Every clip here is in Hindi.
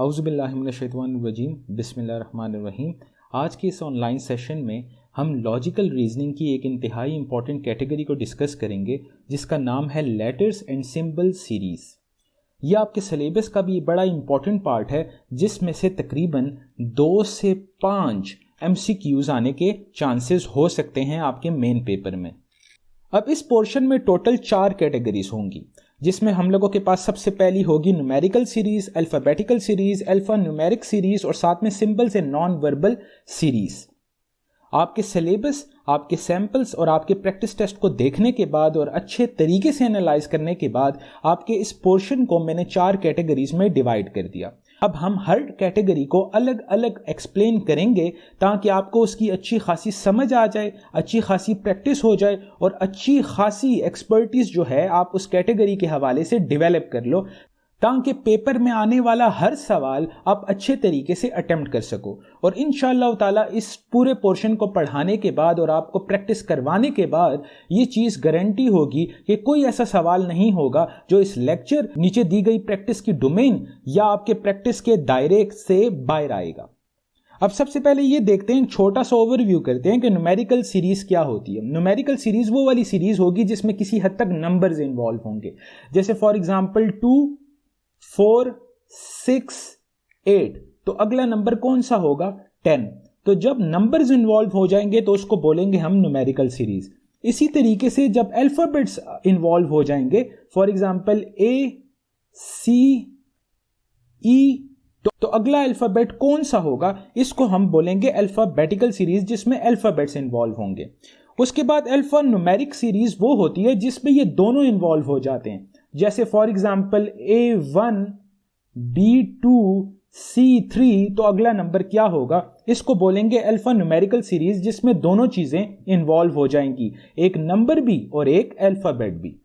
औज़ुबिल्लाहिमिनश्शैतानिर्रजीम बिस्मिल्लाहिर्रहमानिर्रहीम। आज के इस ऑनलाइन सेशन में हम लॉजिकल रीजनिंग की एक इंतहाई इंपॉर्टेंट कैटेगरी को डिस्कस करेंगे जिसका नाम है लेटर्स एंड सिंबल सीरीज़। ये आपके सिलेबस का भी बड़ा इंपॉर्टेंट पार्ट है जिसमें से तकरीबन 2 से 5 MCQs आने के चांसेस हो सकते हैं आपके मेन पेपर में। अब इस पोर्शन में टोटल 4 कैटेगरीज होंगी जिसमें हम लोगों के पास सबसे पहली होगी numerical series, alphabetical series, alpha numeric series और साथ में symbols and non verbal series. आपके सिलेबस, आपके सैंपल्स और आपके प्रैक्टिस टेस्ट को देखने के बाद और अच्छे तरीके से एनालाइज करने के बाद आपके इस पोर्शन को मैंने 4 कैटेगरीज में डिवाइड कर दिया। अब हम हर कैटेगरी को अलग अलग एक्सप्लेन करेंगे ताकि आपको उसकी अच्छी खासी समझ आ जाए, अच्छी खासी प्रैक्टिस हो जाए और अच्छी खासी एक्सपर्टीज जो है आप उस कैटेगरी के हवाले से डेवलप कर लो ताकि पेपर में आने वाला हर सवाल आप अच्छे तरीके से अटेम्प्ट कर सको। और इंशाअल्लाह ताला इस पूरे पोर्शन को पढ़ाने के बाद और आपको प्रैक्टिस करवाने के बाद ये चीज़ गारंटी होगी कि कोई ऐसा सवाल नहीं होगा जो इस लेक्चर नीचे दी गई प्रैक्टिस की डोमेन या आपके प्रैक्टिस के दायरे से बाहर आएगा। अब सबसे पहले ये देखते हैं, छोटा सा ओवरव्यू करते हैं कि न्यूमेरिकल सीरीज क्या होती है। न्यूमेरिकल सीरीज वो वाली सीरीज होगी जिसमें किसी हद तक नंबर्स इन्वॉल्व होंगे, जैसे फॉर एग्जांपल 2, 4, 6, 8। तो अगला नंबर कौन सा होगा? 10। तो जब नंबर्स इन्वॉल्व हो जाएंगे तो उसको बोलेंगे हम न्यूमेरिकल सीरीज। इसी तरीके से जब अल्फाबेट्स इन्वॉल्व हो जाएंगे, for example A, C, E, तो अगला अल्फाबेट कौन सा होगा? इसको हम बोलेंगे अल्फाबेटिकल सीरीज जिसमें अल्फाबेट्स इन्वॉल्व होंगे। उसके बाद अल्फा न्यूमेरिक सीरीज वो होती है जिसमें ये दोनों इन्वॉल्व हो जाते हैं, जैसे for example A1, B2, C3। तो अगला नंबर क्या होगा? इसको बोलेंगे अल्फा न्यूमेरिकल सीरीज जिसमें दोनों चीजें इन्वॉल्व हो जाएंगी, एक नंबर भी और एक अल्फाबेट भी।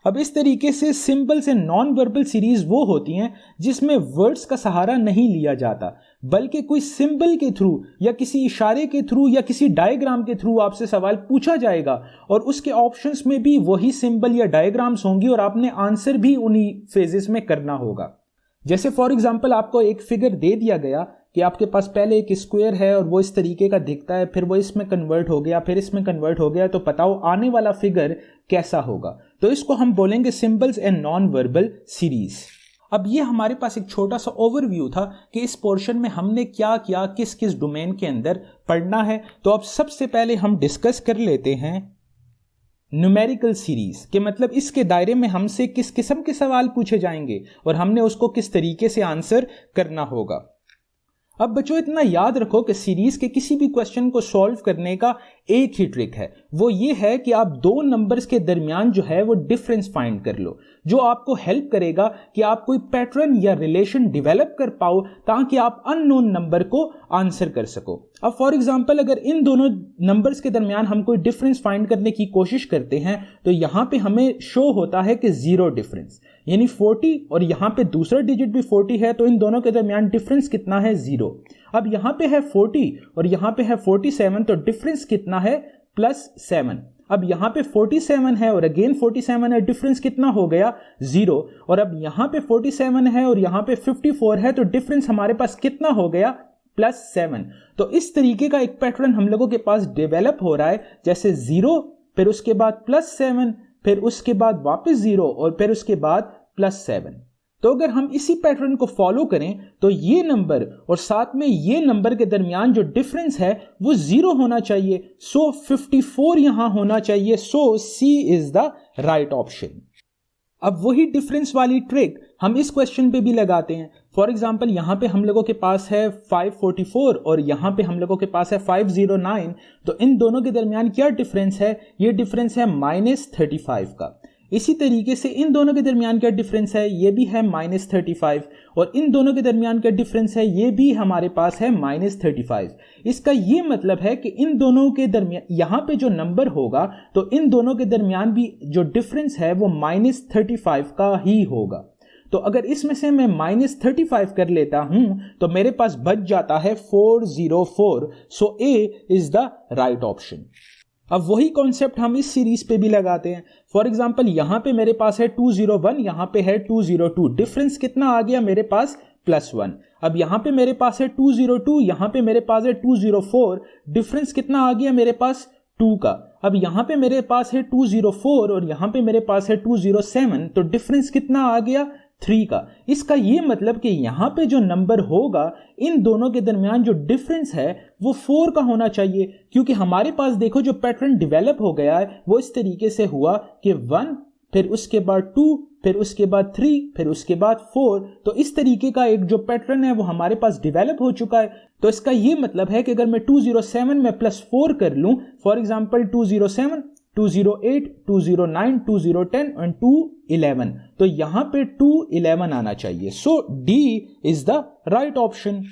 अब इस तरीके से symbols and non verbal series वो होती हैं जिसमें वर्ड्स का सहारा नहीं लिया जाता बल्कि कोई सिंबल के थ्रू या किसी इशारे के थ्रू या किसी डायग्राम के थ्रू आपसे सवाल पूछा जाएगा और उसके ऑप्शंस में भी वही सिंबल या डायग्राम्स होंगी और आपने आंसर भी उन्हीं फेजेस में करना होगा। जैसे फॉर एग्जांपल आपको एक फिगर दे दिया गया कि आपके पास पहले एक स्क्वायर है और वो इस तरीके का दिखता है, फिर वो इसमें कन्वर्ट हो गया, फिर इसमें कन्वर्ट हो गया, तो बताओ आने वाला फिगर कैसा होगा? तो इसको हम बोलेंगे symbols and non verbal series. अब ये हमारे पास एक छोटा सा ओवरव्यू था कि इस पोर्शन में हमने क्या क्या किस किस डोमेन के अंदर पढ़ना है। तो अब सबसे पहले हम डिस्कस कर लेते हैं न्यूमेरिकल सीरीज के मतलब इसके दायरे में हमसे किस किस्म के सवाल पूछे जाएंगे और हमने उसको किस तरीके से आंसर करना होगा। अब बच्चों इतना याद रखो कि सीरीज के किसी भी क्वेश्चन को सॉल्व करने का एक ही ट्रिक है, वो ये है कि आप 2 नंबर्स के दरमियान जो है वो डिफरेंस फाइंड कर लो, जो आपको हेल्प करेगा कि आप कोई पैटर्न या रिलेशन डेवलप कर पाओ ताकि आप अननोन नंबर को आंसर कर सको। अब फॉर एग्जांपल अगर इन दोनों नंबर्स के दरमियान हम कोई डिफरेंस फाइंड करने की कोशिश करते हैं तो यहां पे हमें शो होता है कि 0 डिफरेंस, यानी 40 और यहां पे दूसरा डिजिट भी 40 है, तो इन दोनों के दरमियान डिफरेंस कितना है? 0। अब यहां पे है 40 और यहां पे है 47, तो डिफरेंस कितना है? +7। अब यहां पे 47 है और अगेन 47 है, डिफरेंस कितना हो गया? 0। और अब यहां पे 47 है और यहां पे 54 है, तो डिफरेंस हमारे पास कितना हो गया? +7। तो इस तरीके का एक पैटर्न हम लोगों के पास डेवलप हो रहा है, जैसे 0, फिर उसके बाद +7, फिर उसके बाद वापस 0 और फिर उसके बाद +7। तो अगर हम इसी पैटर्न को फॉलो करें तो ये नंबर और साथ में ये नंबर के दरमियान जो डिफरेंस है वो 0 होना चाहिए। सो 54 यहां होना चाहिए। सो C is the right option. अब वही डिफरेंस वाली ट्रिक हम इस क्वेश्चन पे भी लगाते हैं। फॉर एग्जांपल यहां पे हम लोगों के पास है 544 और यहां पे हम लोगों के पास है 509। तो इन दोनों के दरमियान क्या डिफरेंस है? ये डिफरेंस है -35 का। इसी तरीके से इन दोनों के दरमियान क्या डिफरेंस है? ये भी है -35 और इन दोनों के दरमियान क्या डिफरेंस है? ये भी हमारे पास है -35। इसका ये मतलब है कि इन दोनों के दरमियान यहां पे जो नंबर होगा तो इन दोनों के दरमियान भी जो डिफरेंस है वो -35 का ही होगा। तो अगर इसमें से मैं -35 कर लेता हूं तो मेरे पास बच जाता है 404। सो A is the right option. अब वही कॉन्सेप्ट हम इस सीरीज पे भी लगाते हैं। फॉर एग्जांपल यहां पे मेरे पास है 201, यहां पे है 202, डिफरेंस कितना आ गया मेरे पास? +1। अब यहाँ पे मेरे पास है 202, यहाँ पे मेरे पास है 204, डिफरेंस कितना आ गया मेरे पास 2 का। अब यहाँ पे मेरे पास है 204 और यहाँ पे मेरे पास है 207, तो डिफरेंस कितना आ गया 3 का। इसका ये मतलब कि यहाँ पे जो नंबर होगा इन दोनों के दरमियान जो डिफरेंस है वो 4 का होना चाहिए, क्योंकि हमारे पास देखो जो पैटर्न डेवलप हो गया है वो इस तरीके से हुआ कि 1, फिर उसके बाद 2, फिर उसके बाद 3, फिर उसके बाद 4। तो इस तरीके का एक जो पैटर्न है वो हमारे पास डेवलप हो चुका है। तो इसका ये मतलब है कि अगर मैं 207 में +4 कर लूं, फॉर एग्जांपल 207, 208, 209, 2010 एंड 211, तो यहां पे 211 आना चाहिए। So D is the right option.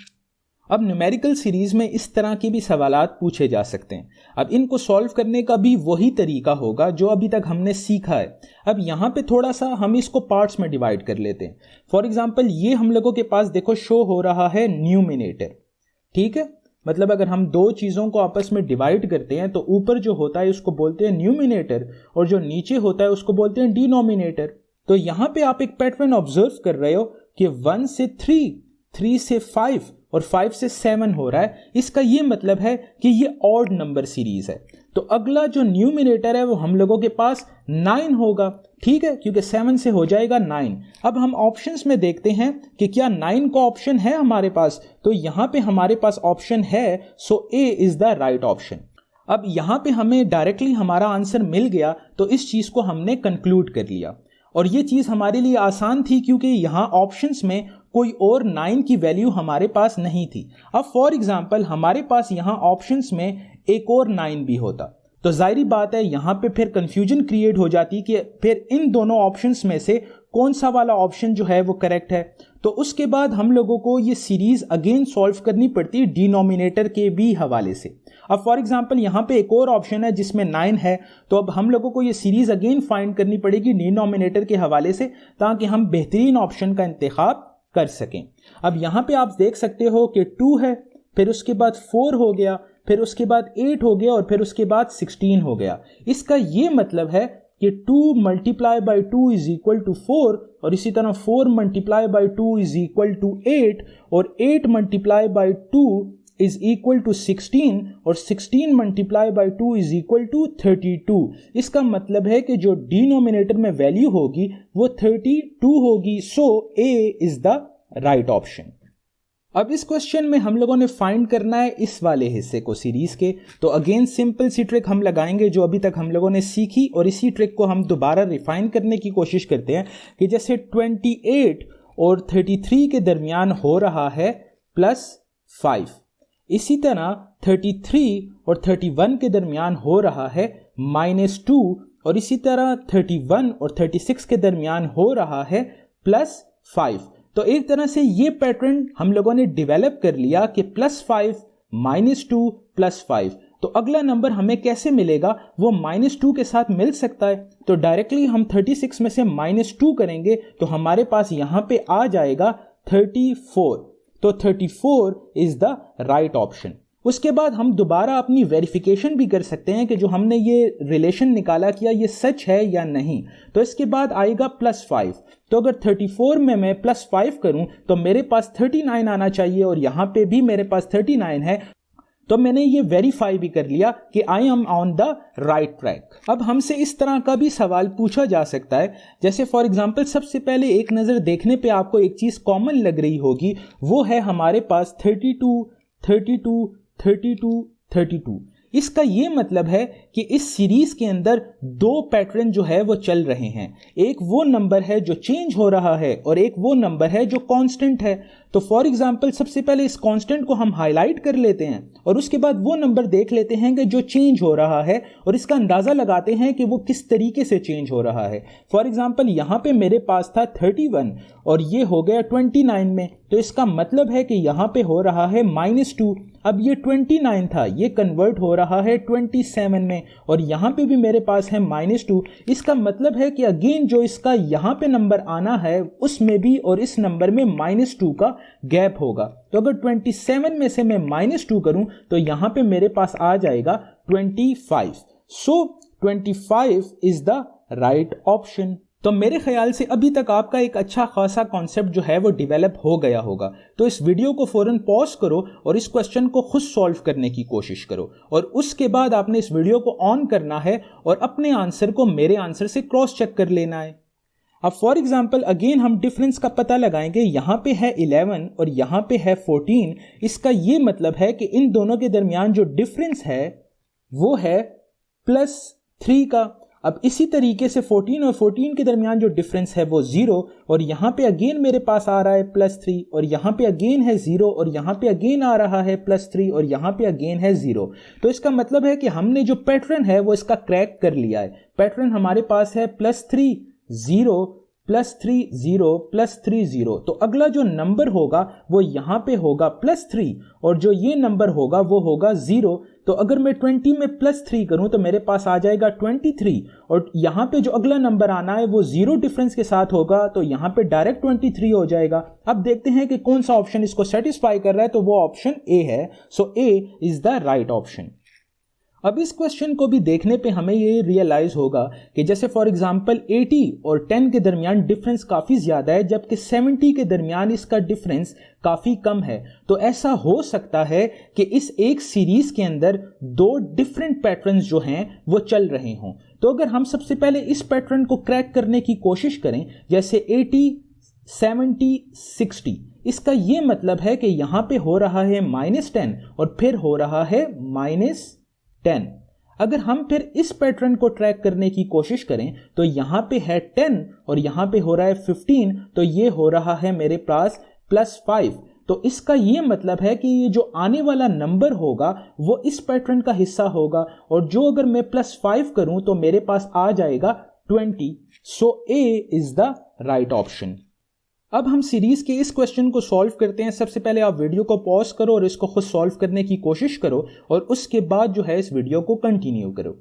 अब न्यूमेरिकल सीरीज में इस तरह के भी सवालात पूछे जा सकते हैं। अब इनको सॉल्व करने का भी वही तरीका होगा जो अभी तक हमने सीखा है। अब यहाँ पे थोड़ा सा हम इसको पार्ट्स में डिवाइड कर लेते हैं। फॉर एग्जांपल ये हम लोगों के पास देखो शो हो रहा है न्यूमिनेटर, ठीक है। मतलब अगर हम दो चीज़ों को आपस में डिवाइड करते हैं तो ऊपर जो होता है उसको बोलते हैं न्यूमिनेटर और जो नीचे होता है उसको बोलते हैं डिनोमिनेटर। तो यहाँ पे आप एक पैटर्न ऑब्जर्व कर रहे हो कि 1 से 3, 3 से 5 और 5 से 7 हो रहा है। इसका ये मतलब है कि ये ऑड नंबर सीरीज है। तो अगला जो न्यूमिनेटर है वो हम लोगों के पास 9 होगा, ठीक है, क्योंकि 7 से हो जाएगा 9। अब हम ऑप्शंस में देखते हैं कि क्या 9 का ऑप्शन है हमारे पास, तो यहां पे हमारे पास ऑप्शन है, सो ए इज द राइट ऑप्शन। अब यहां पे हमें डायरेक्टली हमारा आंसर मिल गया, तो इस चीज को हमने कंक्लूड कर लिया और ये चीज हमारे लिए आसान थी क्योंकि यहां ऑप्शंस में कोई और 9 की वैल्यू हमारे पास नहीं थी। अब फॉर एग्जांपल हमारे पास यहां ऑप्शंस में एक और 9 भी होता तो जाहिर बात है यहां पे फिर कंफ्यूजन क्रिएट हो जाती कि फिर इन दोनों ऑप्शंस में से कौन सा वाला ऑप्शन जो है वो करेक्ट है। तो उसके बाद हम लोगों को ये सीरीज अगेन सॉल्व करनी पड़ती है डिनोमिनेटर के भी हवाले से। अब फॉर एग्जांपल यहाँ पे एक और ऑप्शन है जिसमें 9 है, तो अब हम लोगों को ये सीरीज अगेन फाइंड करनी पड़ेगी डिनोमिनेटर के हवाले से ताकि हम बेहतरीन ऑप्शन का इंतखाब कर सकें। अब यहाँ पे आप देख सकते हो कि 2 है, फिर उसके बाद 4 हो गया, फिर उसके बाद 8 हो गया और फिर उसके बाद 16 हो गया। इसका ये मतलब है कि 2 multiply by 2 is equal to 4 और इसी तरह 4 multiply by 2 is equal to 8 और 8 multiply by 2 is equal to 16 और 16 multiply by 2 is equal to 32। इसका मतलब है कि जो डिनोमिनेटर में वैल्यू होगी वो 32 होगी। सो ए इज द राइट ऑप्शन। अब इस क्वेश्चन में हम लोगों ने फाइंड करना है इस वाले हिस्से को सीरीज के। तो अगेन सिंपल सी ट्रिक हम लगाएंगे जो अभी तक हम लोगों ने सीखी और इसी ट्रिक को हम दोबारा रिफाइन करने की कोशिश करते हैं कि जैसे 28 और 33 के दरमियान हो रहा है +5, इसी तरह 33 और 31 के दरमियान हो रहा है -2 और इसी तरह 31 और 36 के दरमियान हो रहा है +5। तो एक तरह से ये पैटर्न हम लोगों ने डेवलप कर लिया कि +5 -2 +5। तो अगला नंबर हमें कैसे मिलेगा, वो -2 के साथ मिल सकता है। तो डायरेक्टली हम 36 में से -2 करेंगे तो हमारे पास यहाँ पे आ जाएगा 34। तो 34 इज द राइट ऑप्शन। उसके बाद हम दोबारा अपनी वेरिफिकेशन भी कर सकते हैं कि जो हमने ये रिलेशन निकाला किया ये सच है या नहीं। तो इसके बाद आएगा +5। तो अगर 34 में मैं +5 करूं तो मेरे पास 39 आना चाहिए और यहां पे भी मेरे पास 39 है। तो मैंने ये वेरीफाई भी कर लिया कि I am on the right track. अब हमसे इस तरह का भी सवाल पूछा जा सकता है, जैसे फॉर एग्जांपल सबसे पहले एक नज़र देखने पे आपको एक चीज़ कॉमन लग रही होगी, वो है हमारे पास 32, 32, 32, 32। इसका ये मतलब है कि इस सीरीज के अंदर दो पैटर्न जो है वो चल रहे हैं। एक वो नंबर है जो चेंज हो रहा है और एक वो नंबर है जो कांस्टेंट है। तो फॉर एग्जांपल सबसे पहले इस कांस्टेंट को हम हाईलाइट कर लेते हैं और उसके बाद वो नंबर देख लेते हैं कि जो चेंज हो रहा है और इसका अंदाज़ा लगाते हैं कि वो किस तरीके से चेंज हो रहा है। फॉर एग्जांपल यहाँ पे मेरे पास था 31 और ये हो गया 29 में, तो इसका मतलब है कि यहाँ पे हो रहा है -2। अब ये 29 था, ये कन्वर्ट हो रहा है 27 में और यहाँ पे भी मेरे पास है -2। इसका मतलब है कि अगेन जो इसका यहाँ पे नंबर आना है उसमें भी और इस नंबर में -2 का गैप होगा। तो अगर 27 में से मैं -2 करूं तो यहाँ पे मेरे पास आ जाएगा 25। सो 25 इज द राइट ऑप्शन। तो मेरे ख्याल से अभी तक आपका एक अच्छा खासा कॉन्सेप्ट जो है वो डेवलप हो गया होगा। तो इस वीडियो को फौरन पॉज करो और इस क्वेश्चन को खुद सॉल्व करने की कोशिश करो, और उसके बाद आपने इस वीडियो को ऑन करना है और अपने आंसर को मेरे आंसर से क्रॉस चेक कर लेना है। अब फॉर एग्जाम्पल अगेन हम डिफरेंस का पता लगाएंगे। यहां पे है 11 और यहां पे है 14। इसका ये मतलब है कि इन दोनों के दरमियान जो डिफरेंस है वो है +3 का। अब इसी तरीके से 14 और 14 के दरमियान जो डिफरेंस है वो 0, और यहां पे अगेन मेरे पास आ रहा है +3, और यहां पे अगेन है 0, और यहां पे अगेन आ रहा है +3, और यहां पे अगेन है 0। तो इसका मतलब है कि हमने जो पैटर्न है वो इसका क्रैक कर लिया है। पैटर्न हमारे पास है +3 0 +3 0 +3 0। तो अगला जो नंबर होगा वो यहां पे होगा +3, और जो ये नंबर होगा वो होगा 0। तो अगर मैं 20 में +3 करूं तो मेरे पास आ जाएगा 23, और यहां पे जो अगला नंबर आना है वो 0 डिफरेंस के साथ होगा, तो यहां पे डायरेक्ट 23 हो जाएगा। अब देखते हैं कि कौन सा ऑप्शन इसको सेटिस्फाई कर रहा है, तो वो ऑप्शन ए है। सो ए इज द राइट ऑप्शन। अब इस क्वेश्चन को भी देखने पे हमें ये रियलाइज होगा कि जैसे फॉर एग्जांपल 80 और 10 के दरमियान डिफरेंस काफ़ी ज़्यादा है, जबकि 70 के दरमियान इसका डिफरेंस काफ़ी कम है। तो ऐसा हो सकता है कि इस एक सीरीज के अंदर दो डिफरेंट पैटर्न्स जो हैं वो चल रहे हों। तो अगर हम सबसे पहले इस पैटर्न को क्रैक करने की कोशिश करें, जैसे 80 70 60, इसका ये मतलब है कि यहाँ पे हो रहा है -10 और फिर हो रहा है -10। अगर हम फिर इस पैटर्न को ट्रैक करने की कोशिश करें तो यहां पे है 10 और यहां पे हो रहा है 15, तो ये हो रहा है मेरे पास +5। तो इसका ये मतलब है कि ये जो आने वाला नंबर होगा वो इस पैटर्न का हिस्सा होगा, और जो अगर मैं +5 करूं तो मेरे पास आ जाएगा 20। सो ए इज द राइट ऑप्शन। अब हम सीरीज के इस क्वेश्चन को सॉल्व करते हैं। सबसे पहले आप वीडियो को पॉज करो और इसको खुद सॉल्व करने की कोशिश करो, और उसके बाद जो है इस वीडियो को कंटिन्यू करो।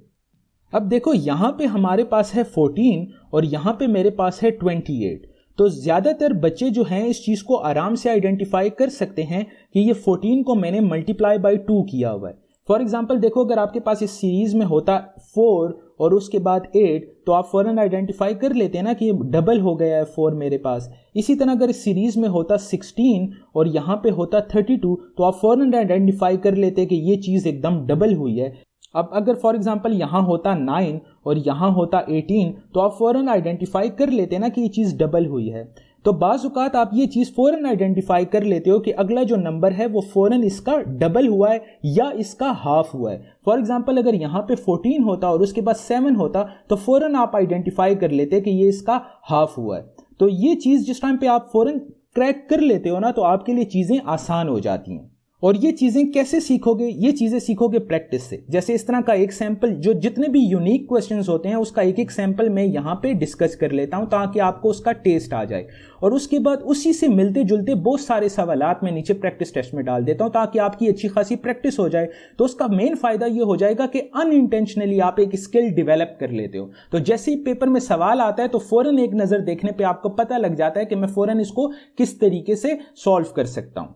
अब देखो यहां पे हमारे पास है 14 और यहां पे मेरे पास है 28। तो ज्यादातर बच्चे जो हैं इस चीज को आराम से आइडेंटिफाई कर सकते हैं कि ये 14 को मैंने मल्टीप्लाई बाय 2 किया हुआ है। फॉर एग्जाम्पल देखो, अगर आपके पास इस सीरीज में होता 4 और उसके बाद 8, तो आप फौरन आइडेंटिफाई कर लेते हैं ना कि ये डबल हो गया है 4 मेरे पास। इसी तरह अगर इस सीरीज में होता 16 और यहाँ पे होता 32, तो आप फौरन आइडेंटिफाई कर लेते कि ये चीज़ एकदम डबल हुई है। अब अगर फॉर एग्जाम्पल यहाँ होता 9 और यहाँ होता 18, तो आप फौरन आइडेंटिफाई कर लेते ना कि ये चीज़ डबल हुई है। तो बाज़ औक़ात आप ये चीज़ फ़ौरन आइडेंटिफाई कर लेते हो कि अगला जो नंबर है वो फ़ौरन इसका डबल हुआ है या इसका हाफ हुआ है। फॉर एग्जांपल अगर यहाँ पे 14 होता और उसके बाद 7 होता तो फ़ौरन आप आइडेंटिफाई कर लेते कि ये इसका हाफ हुआ है। तो ये चीज़ जिस टाइम पे आप फ़ौरन क्रैक कर लेते हो ना, तो आपके लिए चीज़ें आसान हो जाती हैं। और ये चीज़ें कैसे सीखोगे? ये चीज़ें सीखोगे प्रैक्टिस से। जैसे इस तरह का एक सैंपल, जो जितने भी यूनिक क्वेश्चंस होते हैं उसका एक एक सैंपल मैं यहाँ पे डिस्कस कर लेता हूँ ताकि आपको उसका टेस्ट आ जाए, और उसके बाद उसी से मिलते जुलते बहुत सारे सवालात मैं नीचे प्रैक्टिस टेस्ट में डाल देता हूँ ताकि आपकी अच्छी खासी प्रैक्टिस हो जाए। तो उसका मेन फ़ायदा ये हो जाएगा कि अनइंटेंशनली आप एक स्किल डिवेलप कर लेते हो। तो जैसे ही पेपर में सवाल आता है तो फ़ौरन एक नज़र देखने पर आपको पता लग जाता है कि मैं फ़ौरन इसको किस तरीके से सॉल्व कर सकता हूँ।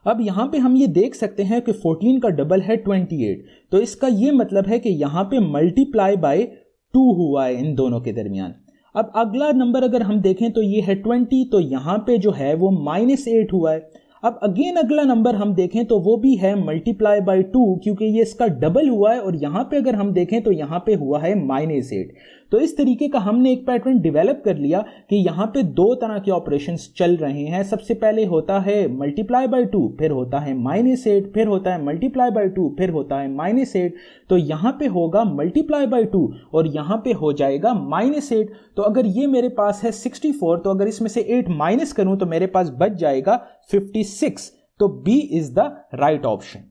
अब यहाँ पे हम ये देख सकते हैं कि 14 का डबल है 28, तो इसका ये मतलब है कि यहाँ पे मल्टीप्लाई बाय 2 हुआ है इन दोनों के दरमियान। अब अगला नंबर अगर हम देखें तो ये है 20, तो यहाँ पे जो है वो -8 हुआ है। अब अगेन अगला नंबर हम देखें तो वो भी है मल्टीप्लाई बाय 2 क्योंकि ये इसका डबल हुआ है, और यहाँ पे अगर हम देखें तो यहाँ पे हुआ है -8। तो इस तरीके का हमने एक पैटर्न डेवलप कर लिया कि यहाँ पे दो तरह के ऑपरेशंस चल रहे हैं। सबसे पहले होता है मल्टीप्लाई बाय 2, फिर होता है -8, फिर होता है मल्टीप्लाई बाय 2, फिर होता है -8। तो यहाँ पे होगा मल्टीप्लाई बाय 2 और यहाँ पे हो जाएगा -8। तो अगर ये मेरे पास है 64, तो अगर इसमें से 8 माइनस करूं तो मेरे पास बच जाएगा 56। तो B is the right option.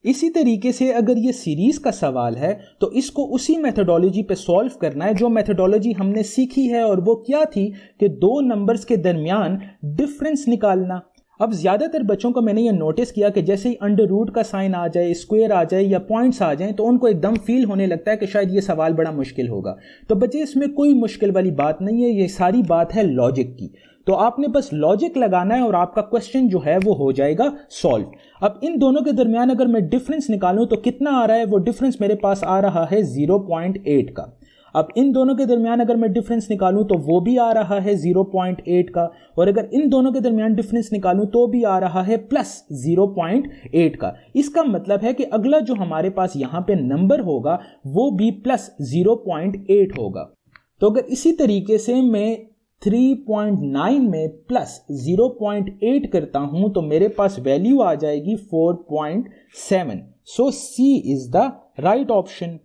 इसी तरीके से अगर ये सीरीज का सवाल है तो इसको उसी मेथोडोलॉजी पे सॉल्व करना है जो मेथोडोलॉजी हमने सीखी है, और वो क्या थी कि दो नंबर्स के दरमियान डिफरेंस निकालना। अब ज़्यादातर बच्चों को मैंने ये नोटिस किया कि जैसे ही अंडर रूट का साइन आ जाए, स्क्वायर आ जाए या पॉइंट्स आ जाएं, तो उनको एकदम फील होने लगता है कि शायद ये सवाल बड़ा मुश्किल होगा। तो बच्चे, इसमें कोई मुश्किल वाली बात नहीं है, ये सारी बात है लॉजिक की। तो आपने बस लॉजिक लगाना है और आपका क्वेश्चन जो है वो हो जाएगा सॉल्व। अब इन दोनों के दरमियान अगर मैं डिफरेंस निकालूं तो कितना आ रहा है? वो डिफरेंस मेरे पास आ रहा है 0.8 का। अब इन दोनों के दरमियान अगर मैं डिफरेंस निकालूं तो वो भी आ रहा है 0.8 का, और अगर इन दोनों के दरमियान डिफरेंस निकालूं तो भी आ रहा है प्लस 0.8 का। इसका मतलब है कि अगला जो हमारे पास यहां पे नंबर होगा वो भी प्लस 0.8 होगा। तो अगर इसी तरीके से मैं 3.9 में प्लस 0.8 करता हूं तो मेरे पास वैल्यू आ जाएगी 4.7। सो सी इज द राइट ऑप्शन।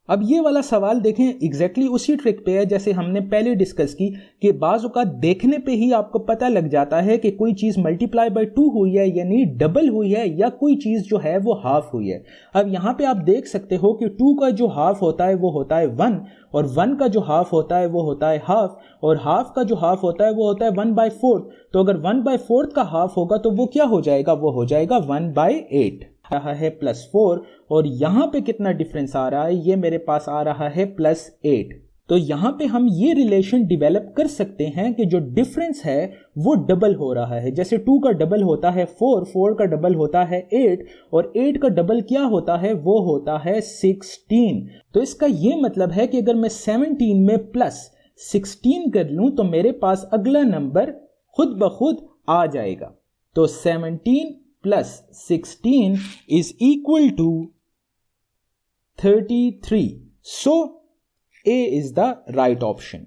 अब ये वाला सवाल देखें, एग्जैक्टली उसी ट्रिक पे है जैसे हमने पहले डिस्कस की कि बाज़ औक़ात देखने पे ही आपको पता लग जाता है कि कोई चीज़ मल्टीप्लाई बाय 2 हुई है यानी डबल हुई है, या कोई चीज़ जो है वो हाफ हुई है। अब यहाँ पे आप देख सकते हो कि 2 का जो हाफ होता है वो होता है 1, और 1 का जो हाफ होता है वो होता है हाफ, और हाफ का जो हाफ होता है वो होता है 1/4। तो अगर 1/4 का हाफ होगा तो वो क्या हो जाएगा, वो हो जाएगा 1/8 रहा है +4, और यहां पे कितना डिफरेंस आ रहा है, ये मेरे पास आ रहा है +8। तो यहां पे हम ये रिलेशन डेवलप कर सकते हैं कि जो डिफरेंस है वो डबल हो रहा है। जैसे 2 का डबल होता है 4, 4 का डबल होता है 8, और 8 का डबल क्या होता है, वो होता है 16। तो इसका ये मतलब है कि अगर मैं 17 में +16 कर लूं तो मेरे पास अगला नंबर खुद ब खुद आ जाएगा। तो 17 plus 16 is equal to 33. So A is the right option.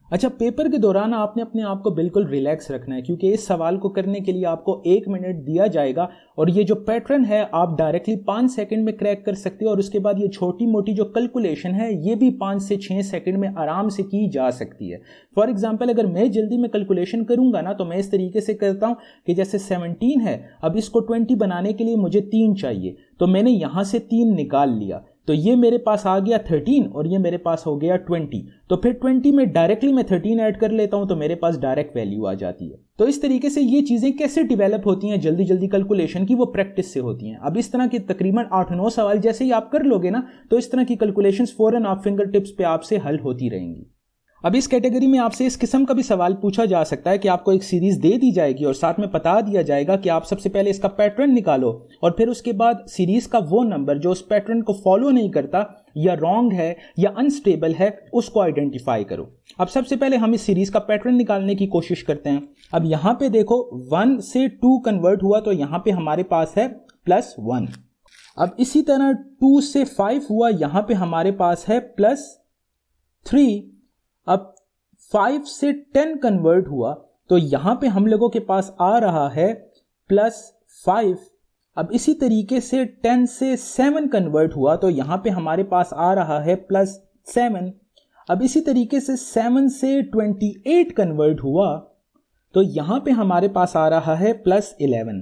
अच्छा, पेपर के दौरान आपने अपने आप को बिल्कुल रिलैक्स रखना है, क्योंकि इस सवाल को करने के लिए आपको 1 मिनट दिया जाएगा, और ये जो पैटर्न है आप डायरेक्टली 5 सेकंड में क्रैक कर सकते हो, और उसके बाद ये छोटी मोटी जो कैलकुलेशन है ये भी 5 से 6 सेकंड में आराम से की जा सकती है। फॉर एग्जाम्पल अगर मैं जल्दी में कैलकुलेशन करूंगा ना तो मैं इस तरीके से करता हूं कि जैसे 17 है, अब इसको 20 बनाने के लिए मुझे 3 चाहिए, तो मैंने यहां से 3 निकाल लिया, तो ये मेरे पास आ गया 13 और ये मेरे पास हो गया 20। तो फिर 20 में डायरेक्टली मैं 13 ऐड कर लेता हूं तो मेरे पास डायरेक्ट वैल्यू आ जाती है। तो इस तरीके से ये चीजें कैसे डेवलप होती हैं जल्दी जल्दी कैलकुलेशन की, वो प्रैक्टिस से होती हैं। अब इस तरह की तकरीबन 8-9 सवाल जैसे ही आप कर लोगे ना तो इस तरह की कैलकुलेशंस फौरन आप फिंगर टिप्स पे आपसे हल होती रहेंगी। अब इस कैटेगरी में आपसे इस किस्म का भी सवाल पूछा जा सकता है कि आपको एक सीरीज दे दी जाएगी और साथ में बता दिया जाएगा कि आप सबसे पहले इसका पैटर्न निकालो, और फिर उसके बाद सीरीज का वो नंबर जो उस पैटर्न को फॉलो नहीं करता या रॉन्ग है या अनस्टेबल है उसको आइडेंटिफाई करो। अब सबसे पहले हम इस सीरीज का पैटर्न निकालने की कोशिश करते हैं। अब यहां पे देखो 1 से 2 कन्वर्ट हुआ तो यहां पे हमारे पास है +1। अब इसी तरह 2 से 5 हुआ, यहां पे हमारे पास है +3। अब 5 से 10 कन्वर्ट हुआ तो यहां पे हम लोगों के पास आ रहा है +5। अब इसी तरीके से 10 से 7 कन्वर्ट हुआ तो यहां पे हमारे पास आ रहा है +7। अब इसी तरीके से 7 से 28 कन्वर्ट हुआ तो यहां पे हमारे पास आ रहा है +11।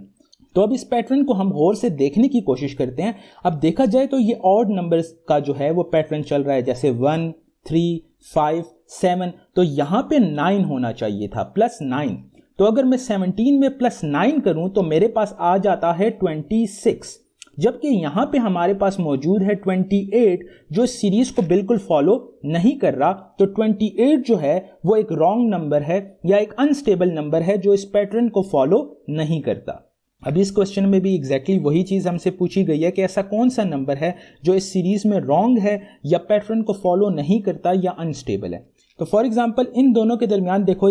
तो अब इस पैटर्न को हम गौर से देखने की कोशिश करते हैं। अब देखा जाए तो ये ऑड नंबर्स का जो है वो पैटर्न चल रहा है, जैसे 1, 3, 5, 7, तो यहां पे 9 होना चाहिए था, +9। तो अगर मैं 17 में +9 करूं तो मेरे पास आ जाता है 26, जबकि यहां पे हमारे पास मौजूद है 28 जो सीरीज को बिल्कुल फॉलो नहीं कर रहा। तो 28 जो है वो एक रॉन्ग नंबर है या एक अनस्टेबल नंबर है जो इस पैटर्न को फॉलो नहीं करता। अब इस क्वेश्चन में भी एग्जैक्टली वही चीज़ हमसे पूछी गई है कि ऐसा कौन सा नंबर है जो इस सीरीज में रॉन्ग है या पैटर्न को फॉलो नहीं करता या अनस्टेबल है। तो फॉर एग्जांपल इन दोनों के दरमियान देखो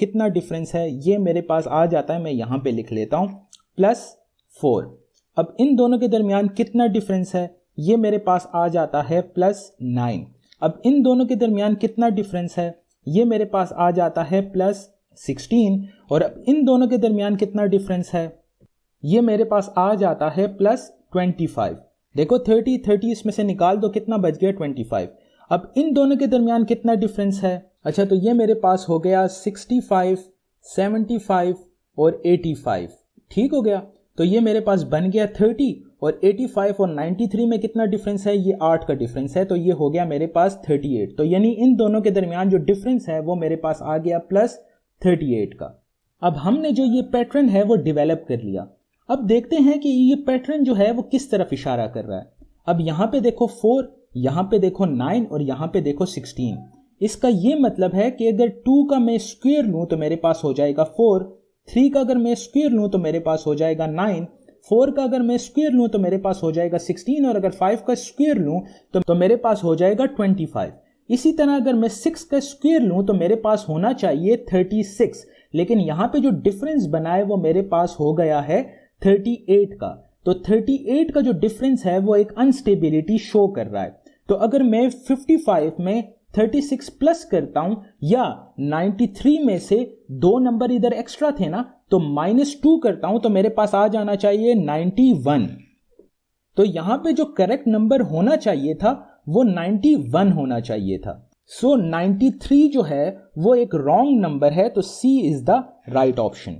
कितना डिफरेंस है, ये मेरे पास आ जाता है, मैं यहाँ पे लिख लेता हूँ +4। अब इन दोनों के दरमियान कितना डिफरेंस है, ये मेरे पास आ जाता है +9। अब इन दोनों के दरमियान कितना डिफरेंस है, ये मेरे पास आ जाता है +16। और अब इन दोनों के दरमियान कितना डिफरेंस है, ये मेरे पास आ जाता है +25। देखो 30 इसमें से निकाल दो, कितना बच गया 25। अब इन दोनों के दरमियान कितना डिफरेंस है, अच्छा तो ये मेरे पास हो गया 65, 75 और 85। ठीक हो गया, तो ये मेरे पास बन गया 30, और 85 और 93 में कितना डिफरेंस है, ये 8 का डिफरेंस है, तो ये हो गया मेरे पास 38। तो यानी इन दोनों के दरमियान जो डिफरेंस है वो मेरे पास आ गया +38 का। अब हमने जो ये पैटर्न है वो डिवेलप कर लिया। अब देखते हैं कि ये पैटर्न जो है वो किस तरफ इशारा कर रहा है। अब यहाँ पे देखो 4, यहाँ पे देखो 9 और यहाँ पे देखो 16। इसका ये मतलब है कि अगर 2 का मैं स्क्वायर लूँ तो मेरे पास हो जाएगा 4, 3 का अगर मैं स्क्वायर लूँ तो मेरे पास हो जाएगा 9, 4 का अगर मैं स्क्वायर लूँ तो मेरे पास हो जाएगा 16, और अगर 5 का स्क्वायर लूँ तो मेरे पास हो जाएगा 25। इसी तरह अगर मैं 6 का स्क्वायर लूं तो मेरे पास होना चाहिए 36, लेकिन यहां पे जो डिफरेंस बना है वो मेरे पास हो गया है 38 का। तो 38 का जो डिफरेंस है वो एक अनस्टेबिलिटी शो कर रहा है। तो अगर मैं 55 में 36 प्लस करता हूं या 93 में से 2 नंबर इधर एक्स्ट्रा थे ना, तो -2 करता हूं तो मेरे पास आ जाना चाहिए 91। तो यहां पे जो करेक्ट नंबर होना चाहिए था वो 91 होना चाहिए था। सो 93 जो है वो एक रॉन्ग नंबर है, तो सी इज द राइट ऑप्शन।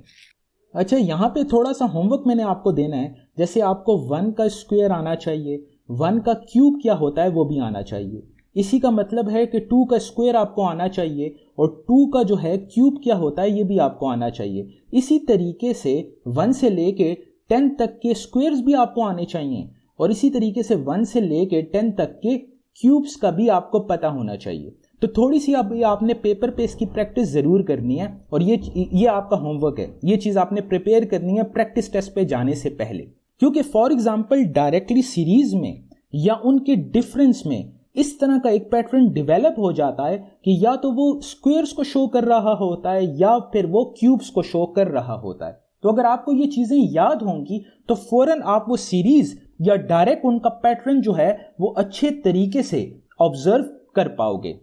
अच्छा, यहां पे थोड़ा सा होमवर्क मैंने आपको देना है। जैसे आपको 1 का स्क्वायर आना चाहिए, 1 का क्यूब क्या होता है वो भी आना चाहिए। इसी का मतलब है कि 2 का स्क्वायर आपको आना चाहिए और 2 का जो है क्यूब क्या होता है ये भी आपको आना चाहिए। इसी तरीके से 1 से लेके 10 तक के स्क्वायर्स भी आपको आने चाहिए और इसी तरीके से 1 से लेके 10 तक के क्यूब्स का भी आपको पता होना चाहिए। तो थोड़ी सी आपने पेपर पे इसकी प्रैक्टिस जरूर करनी है और ये आपका होमवर्क है। ये चीज आपने प्रिपेयर करनी है प्रैक्टिस टेस्ट पे जाने से पहले, क्योंकि फॉर एग्जांपल डायरेक्टली सीरीज में या उनके डिफरेंस में इस तरह का एक पैटर्न डेवलप हो जाता है कि या तो वो स्क्वायर्स को शो कर रहा होता है या फिर वो क्यूब्स को शो कर रहा होता है। तो अगर आपको ये चीजें याद होंगी तो फौरन आप वो सीरीज या डायरेक्ट उनका पैटर्न जो है वो अच्छे तरीके से ऑब्जर्व कर पाओगे।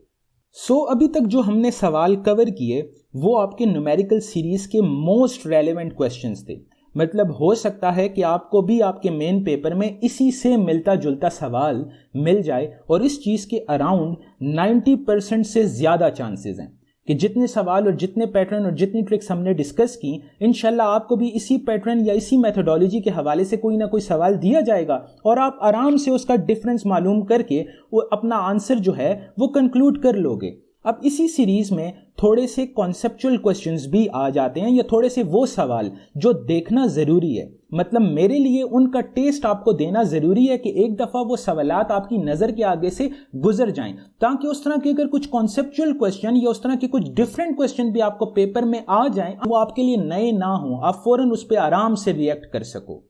सो अभी तक जो हमने सवाल कवर किए वो आपके न्यूमेरिकल सीरीज के मोस्ट रेलेवेंट क्वेश्चंस थे। मतलब हो सकता है कि आपको भी आपके मेन पेपर में इसी से मिलता जुलता सवाल मिल जाए और इस चीज के अराउंड 90% से ज्यादा चांसेस हैं कि जितने सवाल और जितने पैटर्न और जितनी ट्रिक्स हमने डिस्कस की, इंशाल्लाह आपको भी इसी पैटर्न या इसी मेथोडोलॉजी के हवाले से कोई ना कोई सवाल दिया जाएगा और आप आराम से उसका डिफरेंस मालूम करके वो अपना आंसर जो है वो कंक्लूड कर लोगे। अब इसी सीरीज में थोड़े से कॉन्सेप्चुअल क्वेश्चंस भी आ जाते हैं या थोड़े से वो सवाल जो देखना जरूरी है। मतलब मेरे लिए उनका टेस्ट आपको देना जरूरी है कि एक दफा वो सवालात आपकी नजर के आगे से गुजर जाएं, ताकि उस तरह के अगर कुछ कॉन्सेप्चुअल क्वेश्चन या उस तरह के कुछ डिफरेंट क्वेश्चन भी आपको पेपर में आ जाएं, वो आपके लिए नए ना हो, आप फौरन उस पर आराम से रिएक्ट कर सको।